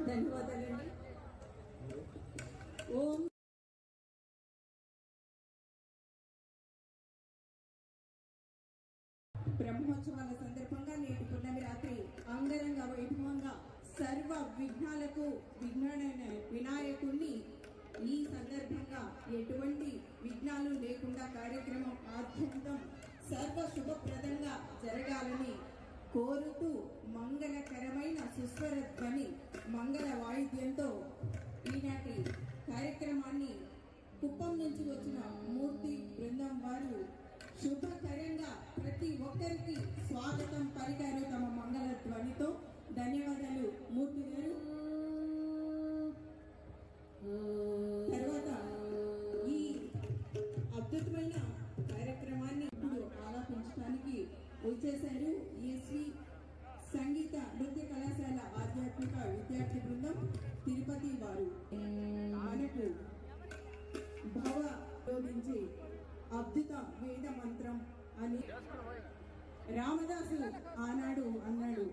ధన్యవాదాలండి. ఓం బ్రహ్మోత్సవాల సందర్భంగా నేటి పున్నమి రాత్రి అంగరంగ వైభవంగా సర్వ విఘ్నాలకు విఘ్నమైన వినాయకుణ్ణి ఈ సందర్భంగా ఎటువంటి విఘ్నాలు లేకుండా కార్యక్రమం ఆద్యంతం సర్వ శుభప్రదంగా జరగాలని కోరుతూ మంగళకరమైన సుస్వర ధ్వని మంగళ వాయిద్యంతో ఈనాటి కార్యక్రమాన్ని కుప్పం నుంచి వచ్చిన మూర్తి బృందం వారు శుభకరంగా ప్రతి ఒక్కరికి స్వాగతం పలికారు తమ మంగళ ధ్వనితో. ధన్యవాదాలు మూర్తి గారు. తర్వాత ఈ అద్భుతమైన కార్యక్రమాన్ని ఇప్పుడు ఆలాపించడానికి వచ్చేశారు ఎస్వి సంగీత నృత్య కళాశాల ఆధ్యాత్మిక విద్యార్థి బృందం తిరుపతి వారు. మనకు భవ బోధించి అద్భుత వేద మంత్రం అని రామదాసు ఆనాడు అన్నాడు.